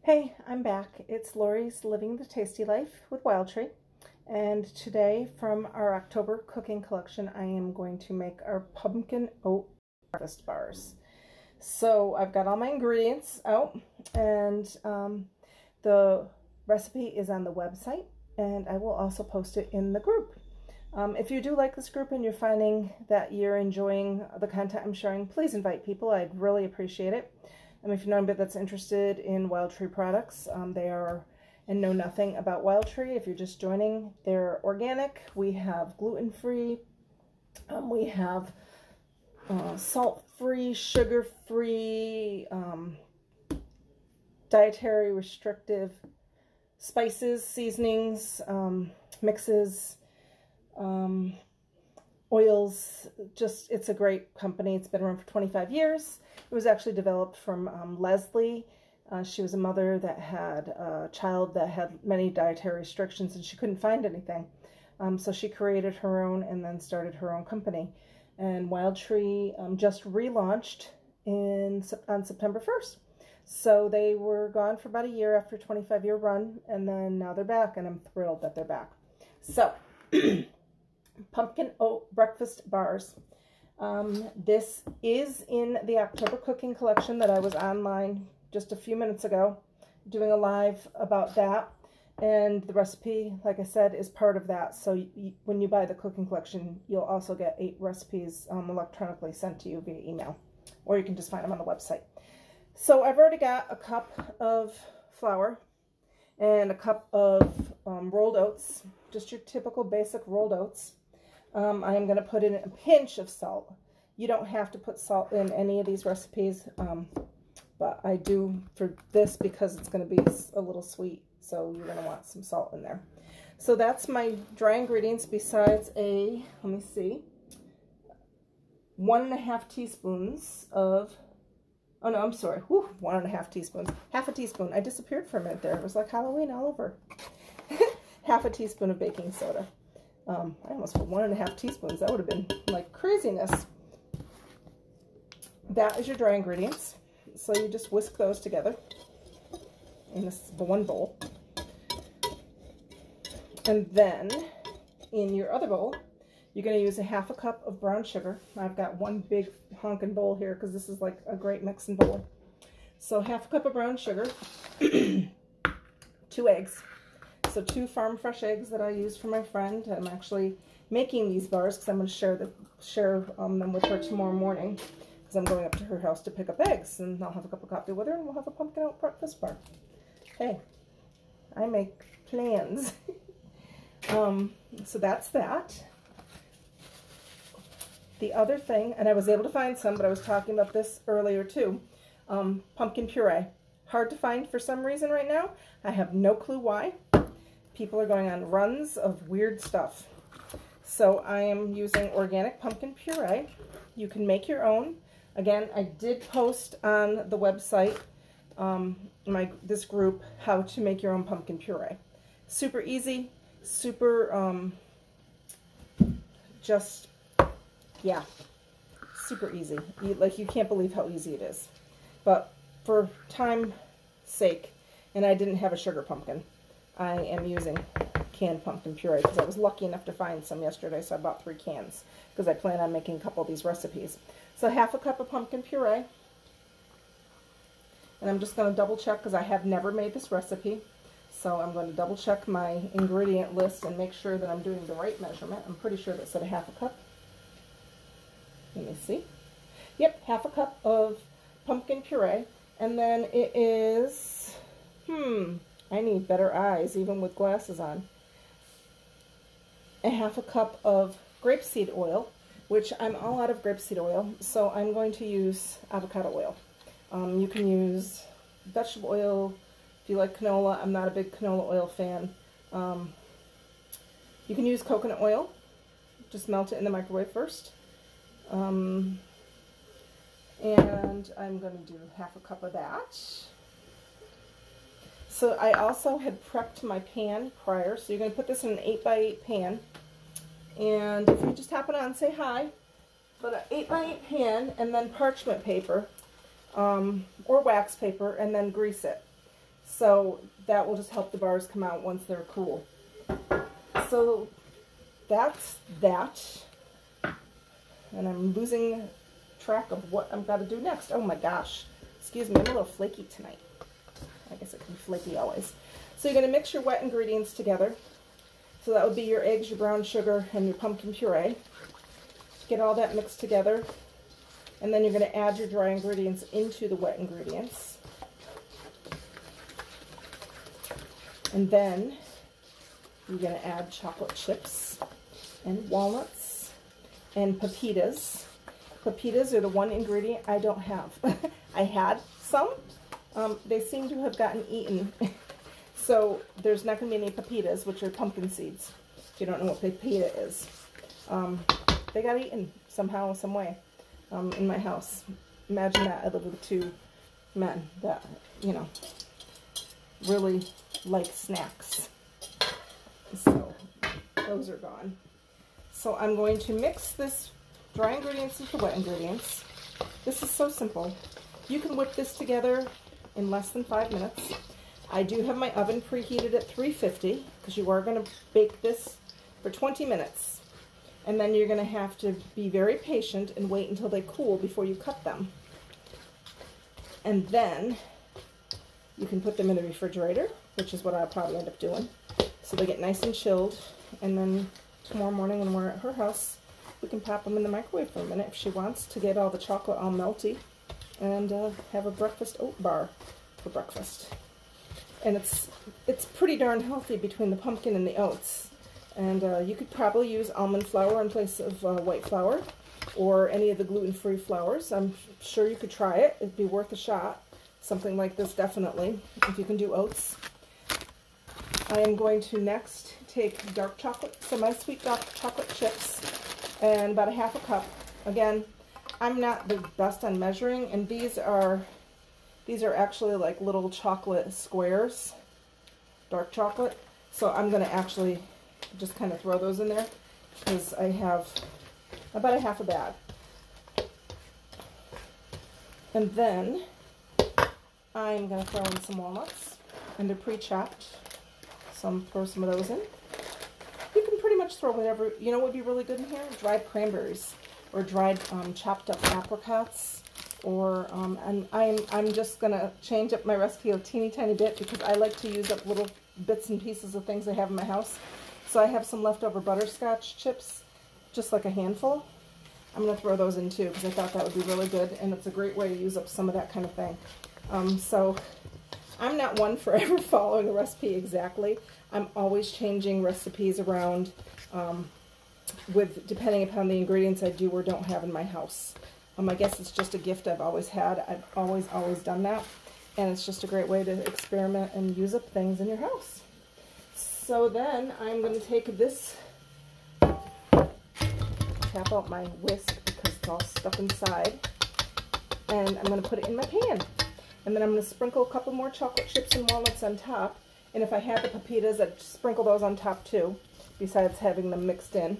Hey, I'm back. It's Lori's Living the Tasty Life with Wild Tree. And today from our October cooking collection, I am going to make our pumpkin oat breakfast bars. So I've got all my ingredients out and the recipe is on the website and I will also post it in the group. If you do like this group and you're finding that you're enjoying the content I'm sharing, please invite people. I'd really appreciate it. If you know anybody that's interested in Wild Tree products, they are and know nothing about Wild Tree. If you're just joining, they're organic. We have gluten-free. We have salt-free, sugar-free, dietary restrictive spices, seasonings, mixes, oils. Just, it's a great company. It's been around for 25 years. It was actually developed from Leslie. She was a mother that had a child that had many dietary restrictions and she couldn't find anything. So she created her own and then started her own company. And Wild Tree just relaunched on September 1st. So they were gone for about a year after a 25-year run, and then now they're back, and I'm thrilled that they're back. So, pumpkin oat breakfast bars. This is in the October cooking collection that I was online just a few minutes ago, doing a live about that. And the recipe, like I said, is part of that. So when you buy the cooking collection, you'll also get 8 recipes electronically sent to you via email, or you can just find them on the website. So I've already got a cup of flour and a cup of rolled oats, just your typical basic rolled oats. I am going to put in a pinch of salt. You don't have to put salt in any of these recipes, but I do for this because it's going to be a little sweet, so you're going to want some salt in there. So that's my dry ingredients besides let me see, 1.5 teaspoons of, oh no, I'm sorry, 1.5 teaspoons, half a teaspoon. I disappeared for a minute there. It was like Halloween all over. Half a teaspoon of baking soda. I almost put 1.5 teaspoons. That would have been like craziness. That is your dry ingredients. So you just whisk those together in this one bowl. And then in your other bowl, you're going to use 1/2 cup of brown sugar. I've got one big honking bowl here because this is like a great mixing bowl. So 1/2 cup of brown sugar, 2 eggs. So 2 farm fresh eggs that I used for my friend. I'm actually making these bars because I'm going to share them with her tomorrow morning because I'm going up to her house to pick up eggs, and I'll have a cup of coffee with her and we'll have a pumpkin oat breakfast bar. Hey, I make plans. So that's that. The other thing, and I was able to find some, but I was talking about this earlier too, pumpkin puree. Hard to find for some reason right now. I have no clue why. People are going on runs of weird stuff. So I am using organic pumpkin puree. You can make your own. Again, I did post on the website, this group, how to make your own pumpkin puree. Super easy, super, yeah, super easy. You can't believe how easy it is. But for time's sake, and I didn't have a sugar pumpkin, I am using canned pumpkin puree because I was lucky enough to find some yesterday, so I bought 3 cans because I plan on making a couple of these recipes. So 1/2 cup of pumpkin puree, and I'm just going to double check because I have never made this recipe, so I'm going to double check my ingredient list and make sure that I'm doing the right measurement. I'm pretty sure that said 1/2 cup. Let me see. Yep, 1/2 cup of pumpkin puree, and then it is, I need better eyes even with glasses on. 1/2 cup of grapeseed oil, which I'm all out of grapeseed oil, so I'm going to use avocado oil. You can use vegetable oil if you like canola. I'm not a big canola oil fan. You can use coconut oil. Just melt it in the microwave first. And I'm going to do 1/2 cup of that. So I also had prepped my pan prior, so you're going to put this in an 8x8 pan. And if you just happen on, say hi. Put an 8x8 pan and then parchment paper or wax paper and then grease it. So that will just help the bars come out once they're cool. So that's that. And I'm losing track of what I've got to do next. Oh my gosh. Excuse me, I'm a little flaky tonight. I guess it can be flaky always. So you're going to mix your wet ingredients together. So that would be your eggs, your brown sugar, and your pumpkin puree. Get all that mixed together. And then you're going to add your dry ingredients into the wet ingredients. And then you're going to add chocolate chips and walnuts and pepitas. Pepitas are the one ingredient I don't have. I had some. They seem to have gotten eaten. So there's not going to be any pepitas, which are pumpkin seeds. If you don't know what pepita is. They got eaten somehow, some way in my house. Imagine that. I live with 2 men that, you know, really like snacks. So those are gone. So I'm going to mix this dry ingredients with the wet ingredients. This is so simple. You can whip this together in less than 5 minutes. I do have my oven preheated at 350 because you are going to bake this for 20 minutes. And then you're going to have to be very patient and wait until they cool before you cut them. And then you can put them in the refrigerator, which is what I'll probably end up doing. So they get nice and chilled. And then tomorrow morning when we're at her house, we can pop them in the microwave for a minute if she wants to get all the chocolate all melty and have a breakfast oat bar for breakfast. And it's pretty darn healthy between the pumpkin and the oats. And you could probably use almond flour in place of white flour or any of the gluten-free flours. I'm sure you could try it. It'd be worth a shot. Something like this, definitely, if you can do oats. I am going to next take dark chocolate, semi-sweet dark chocolate chips, and about a half a cup. Again, I'm not the best on measuring, and these are actually like little chocolate squares, dark chocolate. So I'm going to actually just kind of throw those in there because I have about a half a bag. And then I'm going to throw in some walnuts, and they're pre-chopped. So I'm going to throw some of those in. You can pretty much throw whatever, you know what would be really good in here? Dried cranberries or dried chopped up apricots. Or, and I'm just going to change up my recipe a teeny tiny bit because I like to use up little bits and pieces of things I have in my house. So I have some leftover butterscotch chips, just like a handful. I'm going to throw those in too because I thought that would be really good, and it's a great way to use up some of that kind of thing. So I'm not one for ever following a recipe exactly. I'm always changing recipes around depending upon the ingredients I do or don't have in my house. I guess it's just a gift I've always had. I've always done that. And it's just a great way to experiment and use up things in your house. So then I'm going to take this, tap out my whisk because it's all stuck inside, and I'm going to put it in my pan. And then I'm going to sprinkle a couple more chocolate chips and walnuts on top. And if I have the pepitas, I'd sprinkle those on top too, besides having them mixed in.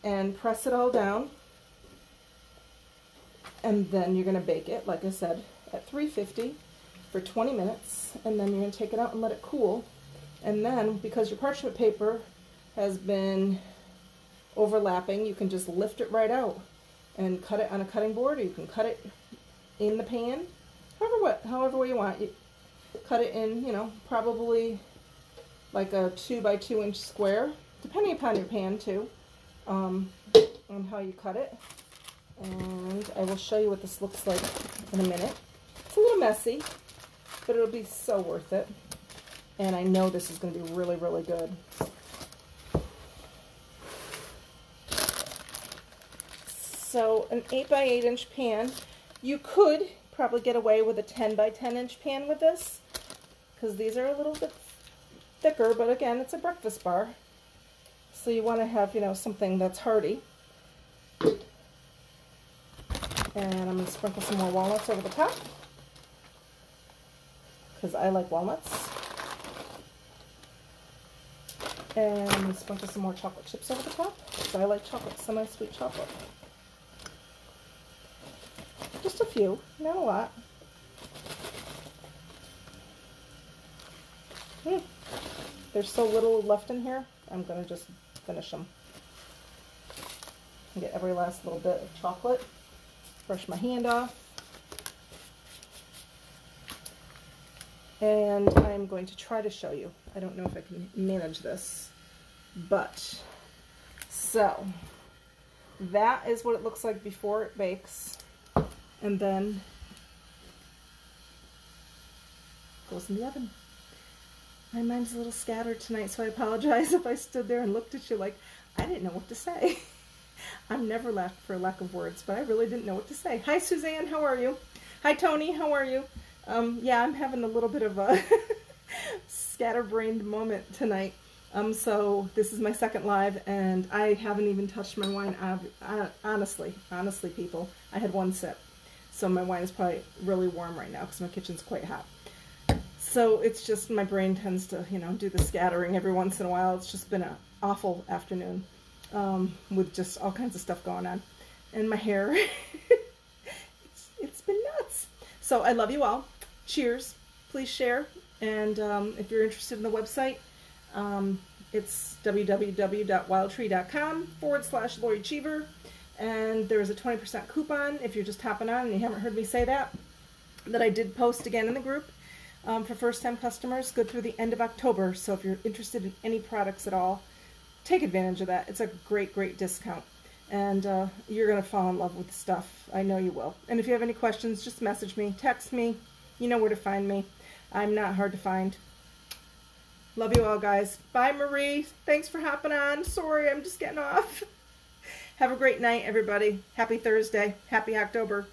And press it all down. And then you're going to bake it, like I said, at 350 for 20 minutes. And then you're going to take it out and let it cool. And then, because your parchment paper has been overlapping, you can just lift it right out and cut it on a cutting board, or you can cut it in the pan. However way you want. You cut it in, you know, probably like a 2 by 2 inch square, depending upon your pan too, on how you cut it. And I will show you what this looks like in a minute. It's a little messy, but it'll be so worth it. And I know this is going to be really, really good. So an 8 by 8 inch pan. You could probably get away with a 10 by 10 inch pan with this, because these are a little bit thicker, but again, it's a breakfast bar. So you want to have, you know, something that's hearty. And I'm going to sprinkle some more walnuts over the top, because I like walnuts. And I'm going to sprinkle some more chocolate chips over the top, because I like chocolate, semi-sweet chocolate. Just a few, not a lot. There's so little left in here, I'm going to just finish them. And get every last little bit of chocolate. Brush my hand off. And I'm going to try to show you. I don't know if I can manage this, but so that is what it looks like before it bakes, and then goes in the oven. My mind's a little scattered tonight, so I apologize if I stood there and looked at you like I didn't know what to say. I'm never left for lack of words, but I really didn't know what to say. Hi, Suzanne, how are you? Hi, Tony, how are you? Yeah, I'm having a little bit of a scatterbrained moment tonight. So this is my second live, and I haven't even touched my wine. Honestly, people, I had one sip. So my wine is probably really warm right now because my kitchen's quite hot. So it's just my brain tends to, you know, do the scattering every once in a while. It's just been an awful afternoon with just all kinds of stuff going on. And my hair, it's been nuts. So I love you all. Cheers. Please share. And if you're interested in the website, it's www.wildtree.com/Lori Cheever. And there's a 20% coupon if you're just hopping on and you haven't heard me say that I did post again in the group for first-time customers, good through the end of October. So if you're interested in any products at all, take advantage of that. It's a great, great discount. And you're going to fall in love with the stuff. I know you will. And if you have any questions, just message me, text me. You know where to find me. I'm not hard to find. Love you all, guys. Bye, Marie. Thanks for hopping on. Sorry, I'm just getting off. Have a great night, everybody. Happy Thursday. Happy October.